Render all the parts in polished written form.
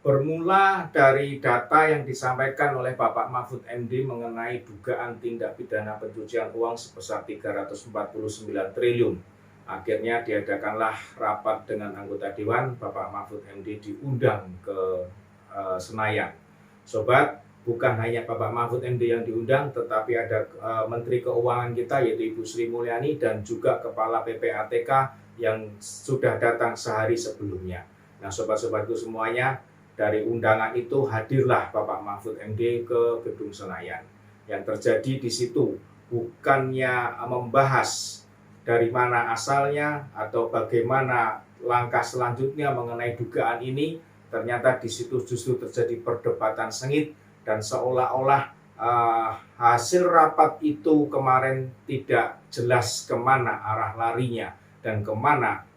Bermula dari data yang disampaikan oleh Bapak Mahfud MD mengenai dugaan tindak pidana pencucian uang sebesar 349 triliun. Akhirnya diadakanlah rapat dengan anggota Dewan, Bapak Mahfud MD diundang ke Senayan. Sobat, bukan hanya Bapak Mahfud MD yang diundang, tetapi ada Menteri Keuangan kita yaitu Ibu Sri Mulyani dan juga Kepala PPATK yang sudah datang sehari sebelumnya. Nah, sobat-sobatku semuanya, dari undangan itu hadirlah Bapak Mahfud MD ke Gedung Senayan. Yang terjadi di situ bukannya membahas dari mana asalnya atau bagaimana langkah selanjutnya mengenai dugaan ini, ternyata di situ justru terjadi perdebatan sengit dan seolah-olah hasil rapat itu kemarin tidak jelas kemana arah larinya dan kemana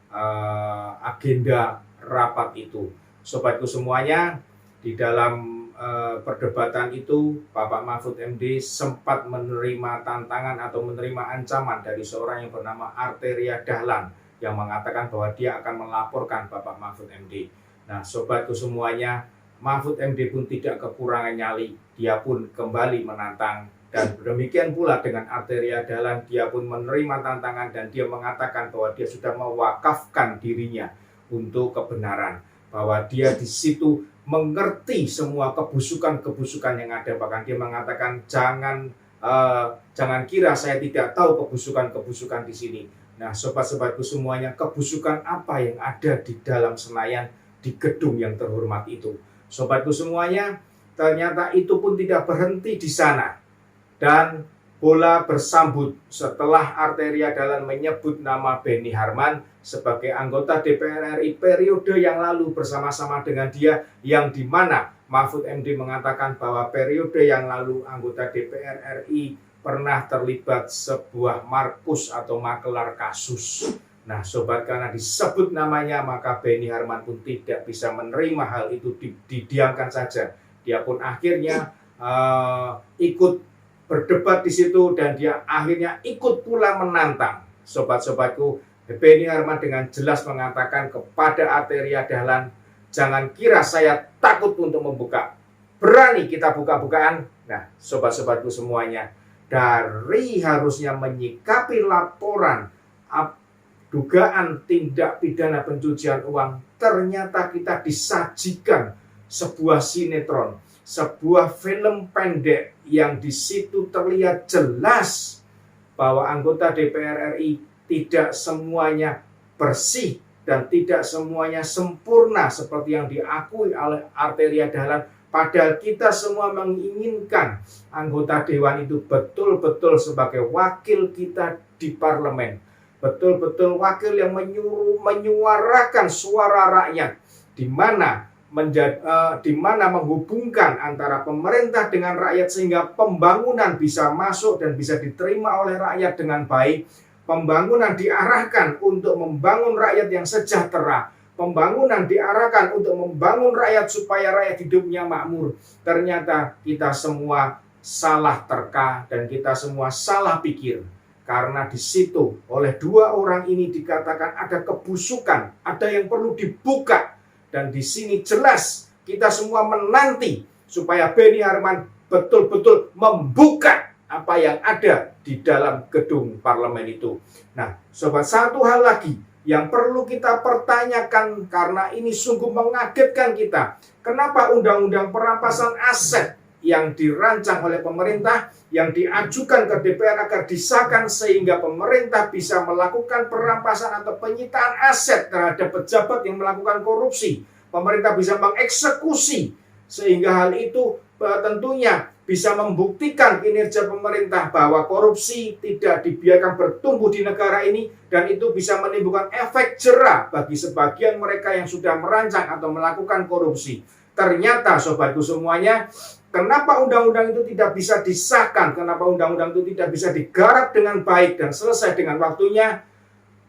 agenda rapat itu. Sobatku semuanya, di dalam perdebatan itu Bapak Mahfud MD sempat menerima tantangan atau menerima ancaman dari seorang yang bernama Arteria Dahlan yang mengatakan bahwa dia akan melaporkan Bapak Mahfud MD. Nah, sobatku semuanya, Mahfud MD pun tidak kekurangan nyali, dia pun kembali menantang. Dan demikian pula dengan Arteria Dahlan, dia pun menerima tantangan dan dia mengatakan bahwa dia sudah mewakafkan dirinya untuk kebenaran, bahwa dia di situ mengerti semua kebusukan-kebusukan yang ada. Bahkan dia mengatakan jangan kira saya tidak tahu kebusukan-kebusukan di sini. Nah, sobat-sobatku semuanya, kebusukan apa yang ada di dalam Senayan, di gedung yang terhormat itu? Sobatku semuanya, ternyata itu pun tidak berhenti di sana. Dan bola bersambut setelah Arteria Dahlan menyebut nama Benny Harman sebagai anggota DPR RI periode yang lalu bersama-sama dengan dia, yang dimana Mahfud MD mengatakan bahwa periode yang lalu anggota DPR RI pernah terlibat sebuah markus atau makelar kasus. Nah, sobat, karena disebut namanya maka Benny Harman pun tidak bisa menerima hal itu didiamkan saja. Dia pun akhirnya ikut berdebat di situ dan dia akhirnya ikut pula menantang. Sobat-sobatku, Benny Harman dengan jelas mengatakan kepada Arteria Dahlan, jangan kira saya takut untuk membuka. Berani kita buka-bukaan. Nah, sobat-sobatku semuanya, dari harusnya menyikapi laporan dugaan tindak pidana pencucian uang, ternyata kita disajikan sebuah sinetron, sebuah film pendek yang di situ terlihat jelas bahwa anggota DPR RI tidak semuanya bersih dan tidak semuanya sempurna seperti yang diakui oleh Arteria Dahlan. Padahal kita semua menginginkan anggota dewan itu betul-betul sebagai wakil kita di parlemen, betul-betul wakil yang menyuarakan suara rakyat, di mana menghubungkan antara pemerintah dengan rakyat sehingga pembangunan bisa masuk dan bisa diterima oleh rakyat dengan baik. Pembangunan diarahkan untuk membangun rakyat yang sejahtera. Pembangunan diarahkan untuk membangun rakyat supaya rakyat hidupnya makmur. Ternyata kita semua salah terka dan kita semua salah pikir. Karena di situ oleh dua orang ini dikatakan ada kebusukan, ada yang perlu dibuka. Dan di sini jelas kita semua menanti supaya Benny Harman betul-betul membuka apa yang ada di dalam gedung parlemen itu. Nah, sobat, satu hal lagi yang perlu kita pertanyakan karena ini sungguh mengagetkan kita. Kenapa undang-undang perampasan aset yang dirancang oleh pemerintah, yang diajukan ke DPR agar disahkan sehingga pemerintah bisa melakukan perampasan atau penyitaan aset terhadap pejabat yang melakukan korupsi. Pemerintah bisa mengeksekusi sehingga hal itu tentunya bisa membuktikan kinerja pemerintah bahwa korupsi tidak dibiarkan bertumbuh di negara ini dan itu bisa menimbulkan efek jera bagi sebagian mereka yang sudah merancang atau melakukan korupsi. Ternyata sobatku semuanya, kenapa undang-undang itu tidak bisa disahkan? Kenapa undang-undang itu tidak bisa digarap dengan baik dan selesai dengan waktunya?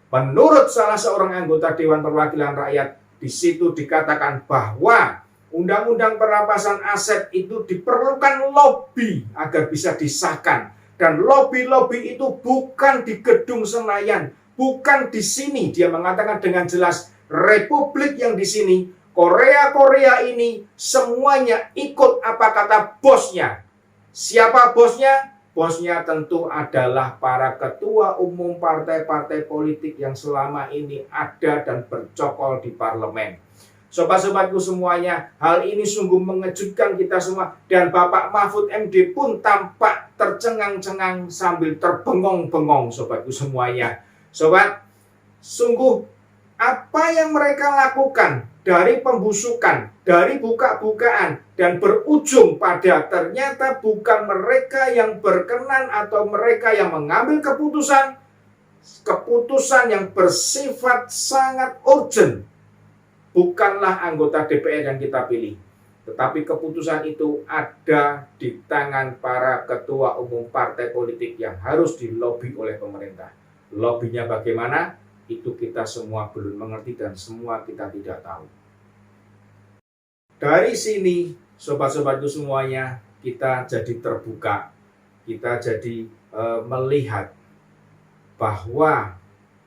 Menurut salah seorang anggota Dewan Perwakilan Rakyat, di situ dikatakan bahwa undang-undang perampasan aset itu diperlukan lobby agar bisa disahkan. Dan lobby-lobby itu bukan di Gedung Senayan, bukan di sini. Dia mengatakan dengan jelas, Republik yang di sini Korea ini semuanya ikut apa kata bosnya. Siapa bosnya? Bosnya tentu adalah para ketua umum partai-partai politik yang selama ini ada dan bercokol di parlemen. Sobat-sobatku semuanya, hal ini sungguh mengejutkan kita semua. Dan Bapak Mahfud MD pun tampak tercengang-cengang sambil terbengong-bengong, sobatku semuanya. Sobat, sungguh apa yang mereka lakukan dari pembusukan, dari buka-bukaan, dan berujung pada ternyata bukan mereka yang berkenan atau mereka yang mengambil keputusan yang bersifat sangat urgent. Bukanlah anggota DPR yang kita pilih, tetapi keputusan itu ada di tangan para ketua umum partai politik yang harus dilobi oleh pemerintah. Lobbynya bagaimana? Itu kita semua belum mengerti dan semua kita tidak tahu. Dari sini, sobat-sobatku semuanya, kita jadi terbuka. Kita jadi melihat bahwa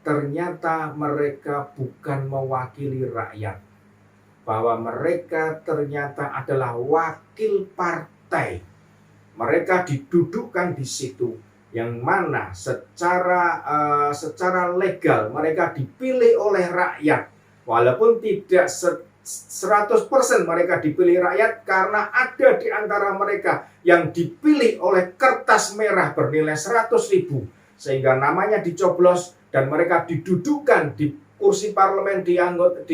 ternyata mereka bukan mewakili rakyat. Bahwa mereka ternyata adalah wakil partai. Mereka didudukkan di situ. Yang mana secara legal mereka dipilih oleh rakyat. Walaupun tidak 100% mereka dipilih rakyat, karena ada di antara mereka yang dipilih oleh kertas merah bernilai 100.000. Sehingga namanya dicoblos dan mereka didudukkan di kursi parlemen di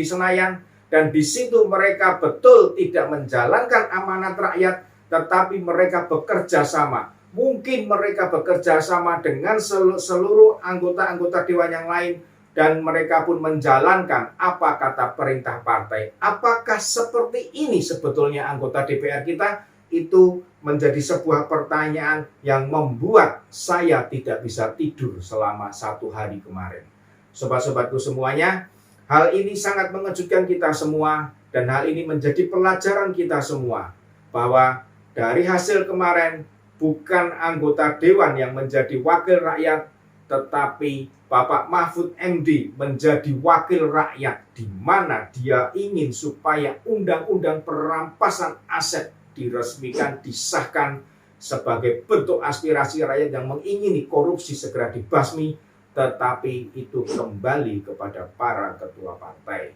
Senayan, dan di situ mereka betul tidak menjalankan amanat rakyat, tetapi mereka bekerja sama. Mungkin mereka bekerja sama dengan seluruh anggota-anggota dewan yang lain, dan mereka pun menjalankan apa kata perintah partai. Apakah seperti ini sebetulnya anggota DPR kita? Itu menjadi sebuah pertanyaan yang membuat saya tidak bisa tidur selama 1 hari kemarin. Sobat-sobatku semuanya, hal ini sangat mengejutkan kita semua, dan hal ini menjadi pelajaran kita semua, bahwa dari hasil kemarin bukan anggota dewan yang menjadi wakil rakyat, tetapi Bapak Mahfud MD menjadi wakil rakyat, di mana dia ingin supaya undang-undang perampasan aset diresmikan, disahkan sebagai bentuk aspirasi rakyat yang mengingini korupsi segera dibasmi, tetapi itu kembali kepada para ketua partai.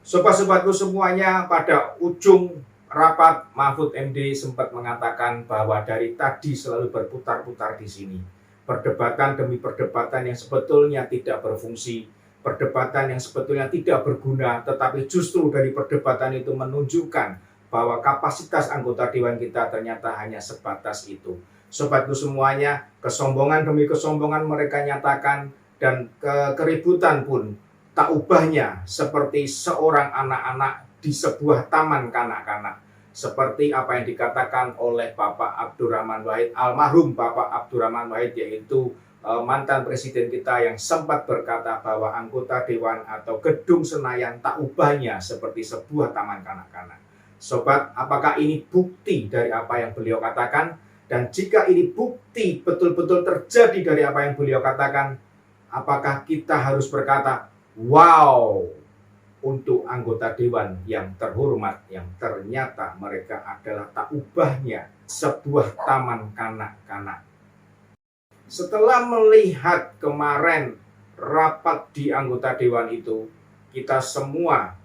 Sobat-sobatku semuanya, pada ujung rapat Mahfud MD sempat mengatakan bahwa dari tadi selalu berputar-putar di sini. Perdebatan demi perdebatan yang sebetulnya tidak berfungsi, perdebatan yang sebetulnya tidak berguna, tetapi justru dari perdebatan itu menunjukkan bahwa kapasitas anggota dewan kita ternyata hanya sebatas itu. Sobatku semuanya, kesombongan demi kesombongan mereka nyatakan, dan keributan pun tak ubahnya seperti seorang anak-anak di sebuah taman kanak-kanak. Seperti apa yang dikatakan oleh Bapak Abdurrahman Wahid, almarhum Bapak Abdurrahman Wahid, yaitu mantan presiden kita, yang sempat berkata bahwa anggota dewan atau gedung Senayan tak ubahnya seperti sebuah taman kanak-kanak. Sobat, apakah ini bukti dari apa yang beliau katakan? Dan jika ini bukti betul-betul terjadi dari apa yang beliau katakan, apakah kita harus berkata, wow, untuk anggota dewan yang terhormat, yang ternyata mereka adalah tak ubahnya sebuah taman kanak-kanak. Setelah melihat kemarin rapat di anggota dewan itu, kita semua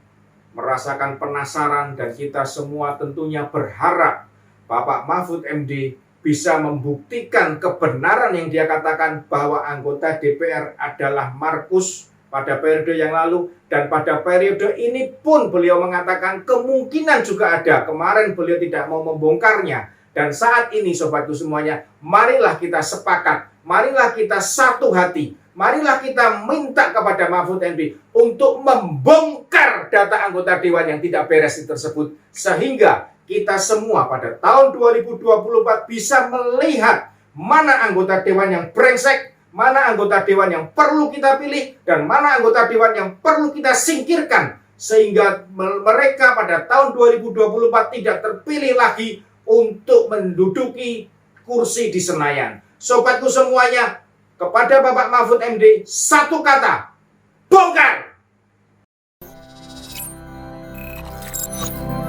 merasakan penasaran, dan kita semua tentunya berharap Bapak Mahfud MD bisa membuktikan kebenaran yang dia katakan, bahwa anggota DPR adalah Markus pada periode yang lalu, dan pada periode ini pun beliau mengatakan kemungkinan juga ada. Kemarin beliau tidak mau membongkarnya, dan saat ini sobatku semuanya, marilah kita sepakat, marilah kita satu hati, marilah kita minta kepada Mahfud MD untuk membongkar data anggota dewan yang tidak beres tersebut, sehingga kita semua pada tahun 2024 bisa melihat mana anggota dewan yang brengsek, mana anggota dewan yang perlu kita pilih, dan mana anggota dewan yang perlu kita singkirkan, sehingga mereka pada tahun 2024 tidak terpilih lagi untuk menduduki kursi di Senayan. Sobatku semuanya, kepada Bapak Mahfud MD, satu kata, bongkar! Thank